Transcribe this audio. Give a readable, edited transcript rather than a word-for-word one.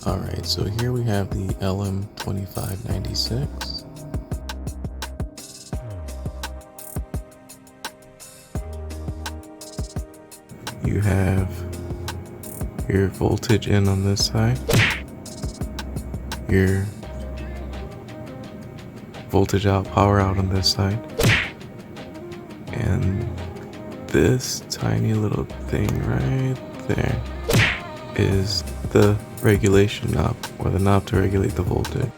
Alright, so here we have the LM2596. You have your voltage in on this side, your voltage out, power out on this side, and this tiny little thing right there is the regulation knob, or the knob to regulate the voltage.